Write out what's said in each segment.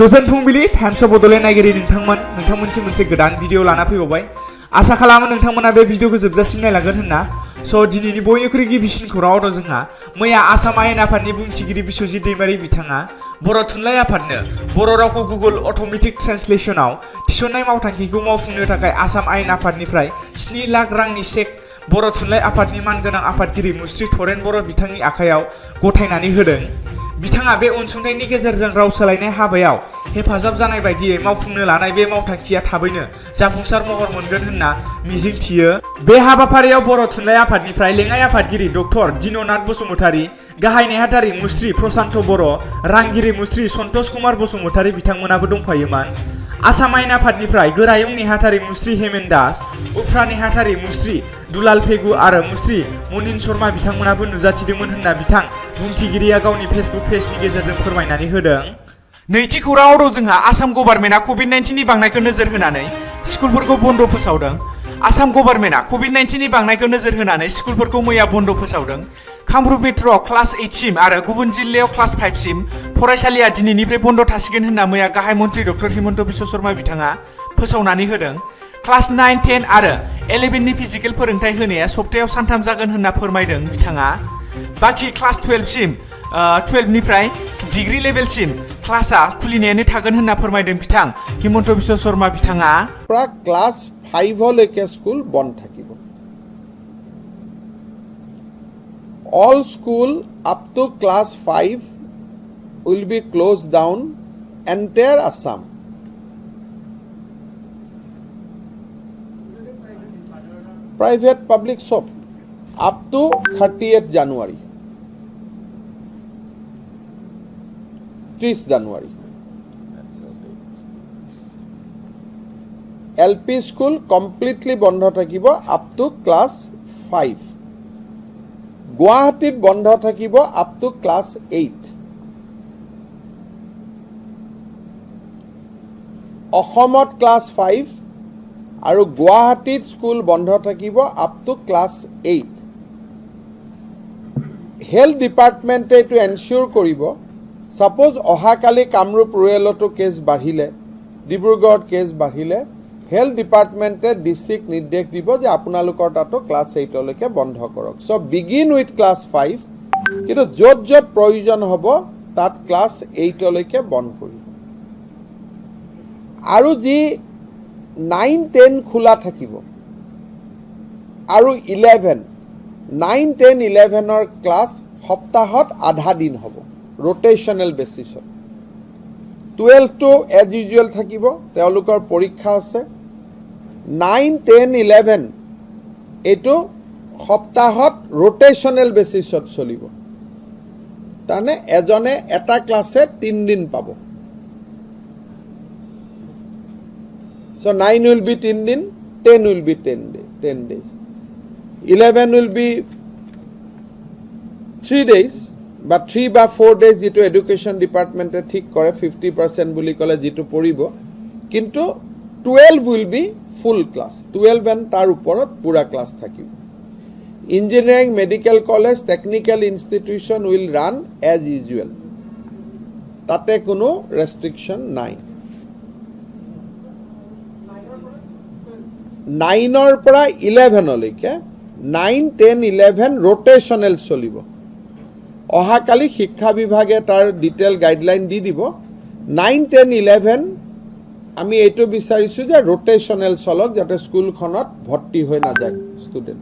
गोजोन फुंबिलि times of Bodoland नायगिरि नोंथांमोनसिम मोनसे गोदान भिडिअ लाना फैबावबाय। आसा खालामो नोंथांमोना बे भिडिअखौ जोबजासिम नायलांगोन होनना। दिनैनि बयनिख्रुइ गिबिसिन खौराङाव दं जोंहा मैया आसाम आयेन आफादनि बुंथिगिरि बिश्वजित दैमारि बिथाङा बर' थुनलाइ आफादनो बर' रावखौ गुगोल अट'मेटिक ट्रेन्सलेसनाव थिसननाय मावथांखिखौ मावफुंनो थाखाय आसाम आयेन आफादनिफ्राय 7 लाख रांनि चेक बर' थुनलाइ आफादनि मानगोनां आफादगिरि मुस्रि थरेन बर' बिथांनि आखायाव गथायनानै होदों। बिथाङा बे अनसुंथाइनि गेजेरजों राव सोलायनाय हाबायाव हेफाजाब जानाय बायदियै मावफुंनो लानाय बे मावथांखिया थाबैनो जाफुंसार महर मोनगोन होनना मिजिंथियो। बे हाबाफारियाव बर' थुनलाइ आफादनिफ्राय लेङाइ आफादगिरि डक्टर दिननाथ बसुमतारी, गाहाय नेहाथारि मुस्रि प्रसान्त बर', रांगिरि मुस्रि सन्तोष कुमार बसुमतारी बिथांमोनाबो दंफायोमोन। आसाम आयेन आफादनिफ्राय गोरायुं नेहाथारि मुस्रि हेमेन दास, उफ्रा नेहाथारि मुस्रि दुलाल फेगु आरो मुस्रि मनिन शर्मा बिथांमोनाबो नुजाथिदोंमोन होनना बिथां बुंथिगिरिया गावनि फेसबुक पेजनि गेजेरजों फोरमायनानै होदों। नैथि खौराङाव दं जोंहा आसाम गभर्नमेन्टआ कभिड-19 नि बांनायखौ नोजोर होनानै स्कुलफोरखौ बन्द फोसावदों। आसाम गभर्नमेन्टआ कभिड-19 नि बांनायखौ नोजोर होनानै स्कुलफोरखौ मैया बन्द फोसावदों। कामरुप मेट्र'आव क्लास 8 सिम आरो गुबुन जिल्लायाव क्लास 5 सिम फरायसालिया दिनैनिफ्राय बन्द थासिगोन होनना मैया गाहाय मन्त्रि डक्टर हिमन्त बिश्व शर्मा बिथाङा फोसावनानै होदों। क्लास 9, 10 आरो 11 नि फिजिकेल फोरोंथाय होनाया सप्तायाव सानथाम जागोन होनना फोरमायदों बिथाङा। बाखि क्लास 12 सिम 12 निफ्राय डिग्री लेभेलसिम क्लासआ खुलिनायानो थागोन होनना फोरमायदों बिथां हिमन्त बिश्व शर्मा बिथाङा। क्लास 5 লৈকে স্কুল বন্ধ থাকিব। All school up to class 5 will be closed down entire Assam. Private, public, shop up to 30th January. 30 January. LP school completely বন্ধ থাকিব up to class 5. গুৱাহাটীত বন্ধ থাকিব up to class 8. অসমত class 5 আৰু গুৱাহাটীত স্কুল বন্ধ থাকিব up to class 8. হেলথ ডিপাৰ্টমেণ্টে এইটো এনচিয়ৰ কৰিব। সাপোজ অহাকালি কামৰূপ ৰুৰেলতো কেছ বাঢ়িলে, ডিব্ৰুগড়ত কেছ বাঢ়িলে, হেলথ ডিপাৰ্টমেণ্টে ডিষ্ট্ৰিক্ট নিৰ্দেশ দিব যে আপোনালোকৰ তাতো ক্লাছ 8 লৈকে বন্ধ কৰক। সো বিগিন উইথ ক্লাছ 5, কিন্তু য'ত য'ত প্ৰয়োজন হ'ব তাত ক্লাছ 8 লৈকে বন্ধ কৰিব। আৰু যি 9, 10 খোলা থাকিব আৰু 11, 9, 10, 11ৰ ক্লাছ সপ্তাহত আধা দিন হ'ব ৰোটেশনেল বেচিছত। 12 টো এজ ইউজুৱেল থাকিব, তেওঁলোকৰ পৰীক্ষা আছে। 9, 10, 11 এইটো সপ্তাহত ৰোটেশনেল বেচিছত চলিব। তাৰমানে এজনে এটা ক্লাছে 3 দিন পাব। So 9 will be 3 din, 10 will be 10 days. 11 will be 3 days, but 3 বা 4 days যেটো এডুকেশন ডিপার্টমেন্টে ঠিক করে 50% বুলি কলে যেটো পড়িব, কিন্তু 12 will be full class, 12 and তার উপরত পুরা ক্লাস থাকিব। Engineering, medical college, technical institution will run as usual, তাতে কোনো রেস্ট্রিকশন নাই। 9ৰ পৰা 11 লৈকে 9, 10, 11 ৰোটেশনেল চলিব। অহাকালি শিক্ষা বিভাগে তাৰ ডিটেইল গাইডলাইন দি দিব। 9, 10, 11 আমি এইটো বিচাৰিছো যে ৰোটেশনেল চলক, যাতে স্কুলখনত ভৰ্তি হৈ নাযায় ষ্টুডেন্ট।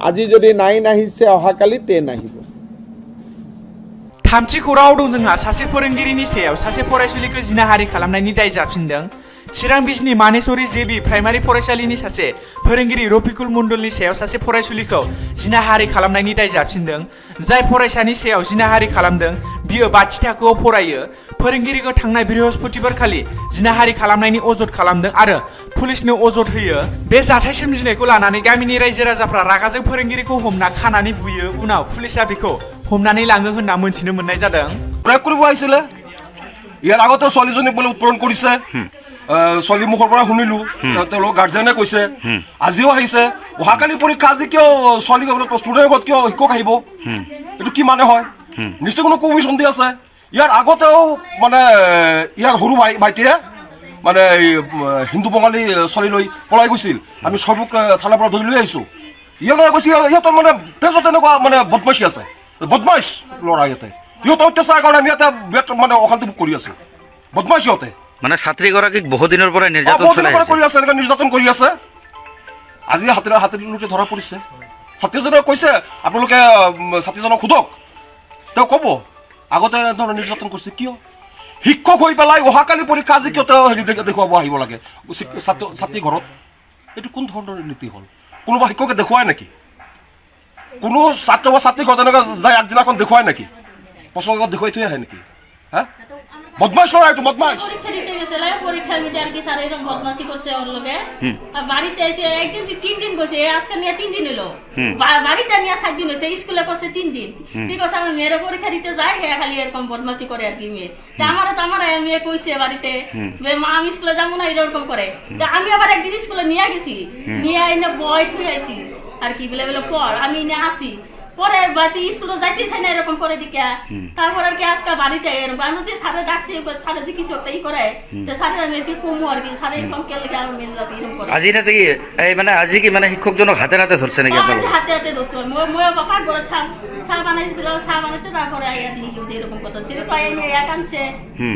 আজি যদি 9 আহিছে অহাকালি 10 আহিব। थामथि खौराङाव दं जोंहा सासे फोरोंगिरिनि सायाव सासे फरायसुलिखौ जिनाहारि खालामनायनि दाय जाबसिनदों। चिरां बिजनी मानेसरी जेबि प्राइमारि फरायसालिनि सासे फोरोंगिरि रफिकुल मण्डलनि सायाव सासे फरायसुलिखौ जिनाहारि खालामनायनि दाय जाबसिनदों। जाय फरायसानि सायाव जिनाहारि खालामदों बियो 5थि थाखोआव फरायो। फोरोंगिरिखौ थांनाय बृहस्पतिबार खालि जिनाहारि खालामनायनि अजद खालामदों आरो पुलिसनो अजद होयो। बे जाथाय सोमजिनायखौ लानानै गामिनि रायजो राजाफ्रा रागाजों फोरोंगिरिखौ हमना खानानै बुयो। उनाव पुलिसा बेखौ हमनानै लाङो होनना मोनथिनो मोननाय जादों। ব্ৰেক কৰিব আহিছিলে, ইয়াৰ আগতে ছোৱালীজনীক বোলে উৎপৰণ কৰিছে। ছোৱালী মুখৰ পৰা শুনিলো, তেওঁলোকৰ গাৰ্জেনে কৈছে। আজিও আহিছে, অহাকালি পৰীক্ষা, আজি কিয় ছোৱালী ষ্টুডেণ্টত কিয় শিক্ষক আহিব? এইটো কি মানে হয়? নিশ্চয় কোনো কমিশ্যন দি আছে। ইয়াৰ আগতেও মানে ইয়াৰ সৰু ভাইটিয়ে মানে হিন্দু বঙালী ছোৱালী লৈ পলাই গৈছিল আমি সবক থানাৰ পৰা ধৰি লৈ আহিছোঁ ইহঁতে কৈছে ইহঁতৰ মানে তেজত তেনেকুৱা মানে বদমাইশী আছে বদমাইশ ল'ৰা ইহঁতে ইহঁতে অত্যাচাৰ কাৰণে আমি ইয়াতে বিৰাট মানে অশান্তি ভোগ কৰি আছোঁ বদমাইশ ইহঁতে মানে ছাত্ৰীগৰাকীক বহুদিনৰ পৰা নিৰ্যাতন চলাই কৰি আছে এনেকৈ নিৰ্যাতন কৰি আছে আজি হাতেৰে ধৰা পৰিছে ছাত্ৰীজনে কৈছে আপোনালোকে ছাত্ৰীজনক সোধক তেওঁ ক'ব আগতে এনেধৰণে নিৰ্যাতন কৰিছে কিয় শিক্ষক হৈ পেলাই অহাকালি পৰীক্ষা আজি কিয় তেওঁ হেৰি দেখুৱাব আহিব লাগে ছাত্ৰী ঘৰত এইটো কোন ধৰণৰ নীতি হ'ল কোনোবা শিক্ষকে দেখুৱাই নেকি কোনো ছাত্ৰ বা ছাত্ৰী ঘৰত এনেকৈ যায় আগদিনাখন দেখুৱাই নেকি পচৰ আগত দেখুৱাই থৈ আহে নেকি হা বদমাইশ ল'ৰা এইটো বদমাইশ পরীক্ষা দিতে গেছিল পরীক্ষার মধ্যে আর কি স্যার এরকম বদমাশি করছে ওর লগে বাড়িতে এসে একদিন 3 দিন গেছে আজকে নিয়ে 3 দিন এলো বাড়িতে নিয়ে 7 দিন হয়েছে স্কুলে করছে 3 দিন ঠিক আছে আমি মেয়ের পরীক্ষা দিতে যাই হ্যাঁ খালি এরকম বদমাশি করে আর কি মেয়ে আমার মেয়ে কইছে বাড়িতে মা আমি স্কুলে যাবো না এরকম করে আমি আবার একদিন স্কুলে নিয়ে গেছি নিয়ে এনে বয় থুই আইছি আর কি বলে বলে পর আমি এনে আসি পরে বাড়িতে স্কুলে যাইতেছে না এরকম করে দিকে তারপর আর কি আজকে বাড়িতে এরকম আমি যে স্যারে ডাকছি স্যারে যে কিছু একটা ই করে তো স্যারের আমি কি কমু আর কি স্যারে এরকম কে লাগে আমার মেয়ে লাগে এরকম করে আজি না কি এই মানে আজি কি মানে শিক্ষকজনক হাতে হাতে ধরছে নাকি আপনারা আজি হাতে হাতে ধরছে মই বাবা ঘরে চা বানাইছিল চা বানাইতে তারপরে আইয়া দিই যে এরকম কথা ছিল তো আইয়া মেয়ে কাঁদছে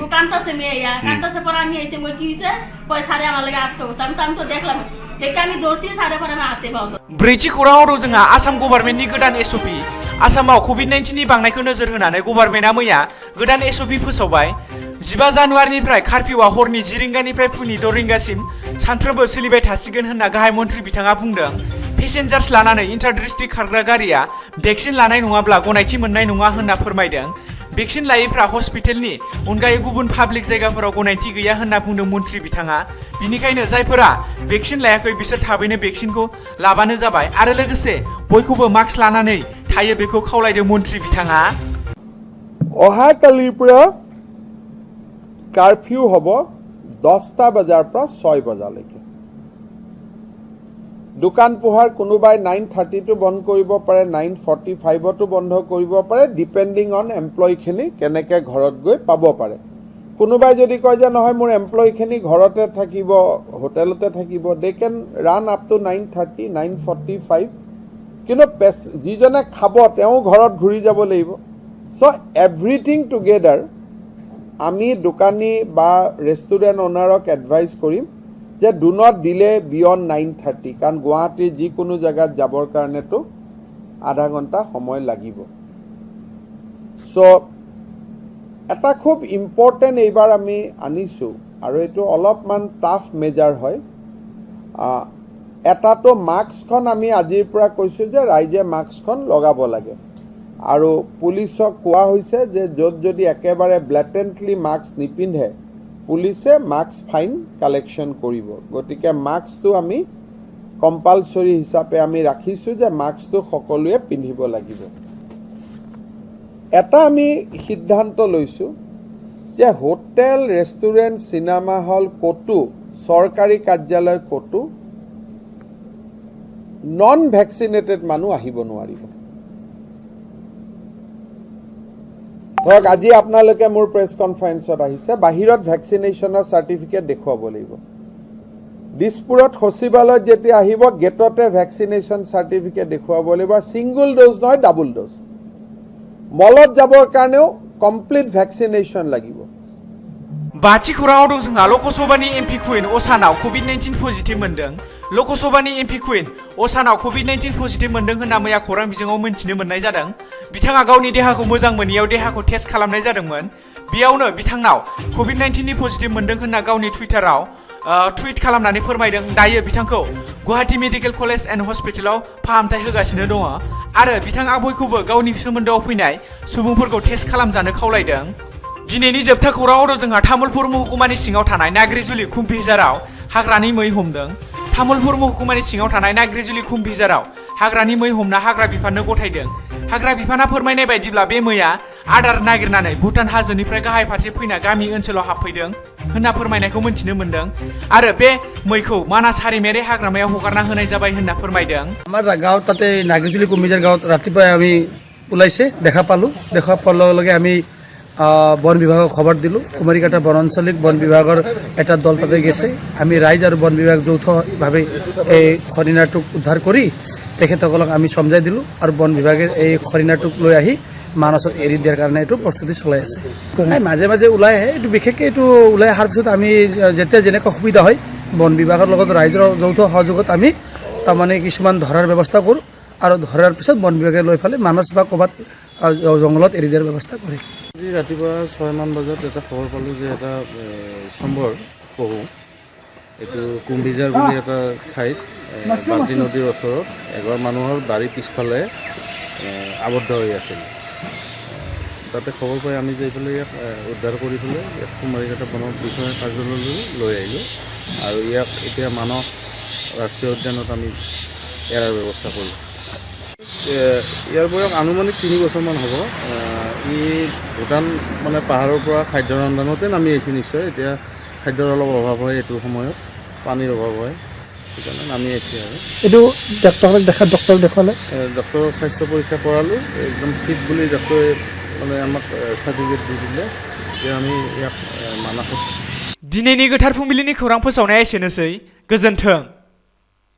ও কাঁদতাছে মেয়ে কাঁদতাছে পরে আমি আইছে মই কি হইছে কই স্যারে আমার লাগে আজকে বসে আমি তো দেখলাম দেখে আমি দৌড়ছি স্যারে পরে আমি হাতে পাও ब्रैथि खौराङाव जोंहा आसाम गभर्नमेन्टनि गोदान एसअपि आसामाव कभिड-19 नि बांनायखौ नोजोर होनानै गभर्नमेन्टआ मैया गोदान एसअपि फोसावबाय 15 जानुवारिनिफ्राय कार्फिउआ हरनि 10 रिंगानिफ्राय फुंनि 6 रिंगासिम सानफ्रोमबो सोलिबाय थासिगोन होनना गाहाय मन्थ्रि बिथाङा बुंदों पेसेन्जार्स लानानै इन्टार डिस्ट्रिक्ट खारग्रा गारिया भेक्सिन लानाय नङाब्ला गनायथि मोननाय नङा होनना फोरमायदों भेक्सिन लायैफ्रा हस्पिटालनि अनगायै गुबुन पाब्लिक जायगाफोराव गनायथि गैया होनना बुंदों मन्थ्रि बिथाङा बिनिखायनो जायफोरा भेक्सिन लायाखै बिसोर थाबैनो भेक्सिनखौ लाबानो जाबाय आरो लोगोसे बयखौबो मास्क लानानै थायो बेखौ खावलायदों मन्थ्रि बिथाङा অহাকালিৰ পৰা কাৰফিউ হ'ব 10টা বজাৰ পৰা 6 বজালৈকে দোকান পোহাৰ কোনোবাই 9:30 বন্ধ কৰিব পাৰে 9:45 বন্ধ কৰিব পাৰে ডিপেন্ডিং অন এমপ্লয়ীখিনি কেনেকে ঘৰত গৈ পাব পাৰে কোনোবাই যদি কয় যে নহয় মোৰ এমপ্লয়ীখিনি ঘৰতে থাকিব হোটেলতে থাকিব দে কেন ৰান আপ টু 9:30 9:45 কিন্তু যিজনে খাব তেওঁ ঘৰত ঘূৰি যাব লাগিব সো এভৰিথিং টুগেদাৰ আমি দোকানী বা ৰেষ্টুৰেণ্ট ওনাৰক এডভাইস কৰিম যে ডু নট ডিলে বিয়ণ্ড 9:30 কাৰণ গুৱাহাটীৰ যিকোনো জেগাত যাবৰ কাৰণেতো আধা ঘণ্টা সময় লাগিব সো এটা খুব ইম্পৰ্টেণ্ট এইবাৰ আমি আনিছোঁ আৰু এইটো অলপমান টাফ মেজাৰ হয় এটাতো মাস্কখন আমি আজিৰ পৰা কৈছোঁ যে ৰাইজে মাস্কখন লগাব লাগে আৰু পুলিচক কোৱা হৈছে যে য'ত যদি একেবাৰে ব্লেটেণ্টলি মাস্ক নিপিন্ধে পুলিচে মাস্ক ফাইন কালেকশ্যন কৰিব গতিকে মাস্কটো আমি কম্পালচৰি হিচাপে আমি ৰাখিছোঁ যে মাস্কটো সকলোৱে পিন্ধিব লাগিব এটা আমি সিদ্ধান্ত লৈছোঁ যে হোটেল ৰেষ্টুৰেণ্ট চিনেমা হল ক'তো চৰকাৰী কাৰ্যালয় ক'তো নন ভেকচিনেটেড মানুহ আহিব নোৱাৰিব ধৰক আজি আপোনালোকে মোৰ প্ৰেছ কনফাৰেন্সত আহিছে বাহিৰত ভেকচিনেশ্যনৰ চাৰ্টিফিকেট দেখুৱাব লাগিব দিছপুৰত সচিবালয়ত যেতিয়া আহিব গেটতে ভেকচিনেশ্যন চাৰ্টিফিকেট দেখুৱাব লাগিব সিংগল ড'জ নহয় ডাবল ড'জ মলত যাবৰ কাৰণেও কমপ্লিট ভেকচিনেশ্যন লাগিব बाथि खौराङाव जोंहा लकसभानि एमपि कुइन असानाव कभिड-19 पजिटिभ मोनदों लकसभानि एमपि कुइन असानाव कभिड-19 पजिटिभ मोनदों होनना मैया खौरां बिजोङाव मोनथिनो मोननाय जादों बिथाङा गावनि देहाखौ मोजां मोनैयाव देहाखौ टेस्ट खालामनाय जादोंमोन बेयावनो बिथांनाव कभिड-19 नि पजिटिभ मोनदों होनना गावनि टुइटाराव टुइट खालामनानै फोरमायदों दायो बिथांखौ गुवाहाटी मेडिकेल कलेज एन्ड हस्पिटालाव फाहामथाय होगासिनो दङ आरो बिथाङा बयखौबो गावनि सोमोन्दोआव फैनाय सुबुंफोरखौ टेस्ट खालामजानो खावलायदों दिनैनि जोबथा खौराङाव जोंहा तामुलपुर महकुमानि सिङाव थानाय नाग्रिजुलि खुम्भिजाराव हाग्रानि मै हमदों तामुलपुर महकुमानि सिङाव थानाय नाग्रिजुलि खुम्भिजाराव हाग्रानि मै हमना हाग्रा बिफाननो गथायदों हाग्रा बिफाना फोरमायनाय बायदिब्ला बे मैया आदार नागिरनानै भुटान हाजोनिफ्राय गाहाय फारसे फैना गामि ओनसोलाव हाबफैदों होनना फोरमायनायखौ मोनथिनो मोनदों आरो बे मैखौ मानास हारिमायारि हाग्रामायाव हगारना होनाय जाबाय होनना फोरमायदों আমাৰ গাঁৱত তাতে নাগ্ৰিজুলি কুম্ভিজাৰ গাঁৱত ৰাতিপুৱাই আমি ওলাইছে দেখা পালোঁ দেখা পোৱাৰ লগে লগে আমি বন বিভাগক খবৰ দিলোঁ। কুমাৰীকাটা বনাঞ্চলিক বন বিভাগৰ এটা দল তাতে গৈছে। আমি ৰাইজ আৰু বন বিভাগ যৌথভাৱে এই হৰিণাটোক উদ্ধাৰ কৰি তেখেতসকলক আমি সমজাই দিলোঁ আৰু বন বিভাগে এই হৰিণাটোক লৈ আহি মানসত এৰি দিয়াৰ কাৰণে এইটো প্ৰস্তুতি চলাই আছে। মাজে মাজে ওলাই আহে, এইটো বিশেষকৈ এইটো ওলাই অহাৰ পিছত আমি যেতিয়া যেনেকুৱা সুবিধা হয় বন বিভাগৰ লগত ৰাইজৰ যৌথ সহযোগত আমি তাৰমানে কিছুমান ধৰাৰ ব্যৱস্থা কৰোঁ আৰু ধৰাৰ পিছত বন বিভাগে লৈ পেলাই মানস বা ক'ৰবাত জংঘলত এৰি দিয়াৰ ব্যৱস্থা কৰে। আজি ৰাতিপুৱা 6 মান বজাত এটা খবৰ পালোঁ যে এটা চম্বৰ পহু, এইটো কুম্ভিজাৰ বুলি এটা ঠাইত বাল্টি নদীৰ ওচৰত এঘৰ মানুহৰ বাৰীৰ পিছফালে আবদ্ধ হৈ আছিল। তাতে খবৰ পাই আমি যাই পেলাই ইয়াক উদ্ধাৰ কৰি পেলাই ইয়াক কুমাৰীঘাটা বন বিষয়া কাৰ্যালয়লৈ লৈ আহিলোঁ আৰু ইয়াক এতিয়া মানস ৰাষ্ট্ৰীয় উদ্যানত আমি এৰাৰ ব্যৱস্থা কৰিলোঁ। ইয়াৰ বয়স আনুমানিক 3 বছৰমান হ'ব। ই ভূটান মানে পাহাৰৰ পৰা খাদ্য ৰন্ধনতে নামি আহিছে নিশ্চয়। এতিয়া খাদ্যৰ অলপ অভাৱ হয়, এইটো সময়ত পানীৰ অভাৱ হয়, সেইকাৰণে নামি আহিছে আৰু এইটো ডক্টৰক দেখুৱালে ডক্টৰৰ স্বাস্থ্য পৰীক্ষা কৰালোঁ, একদম ফিট বুলি ডক্টৰে মানে আমাক চাৰ্টিফিকেট দি দিলে যে আমি ইয়াক মানাসত। दिनैनि गोथार फुंबिलिनि खौरां फोसावनाया एसेनोसै। गोजोन्थों।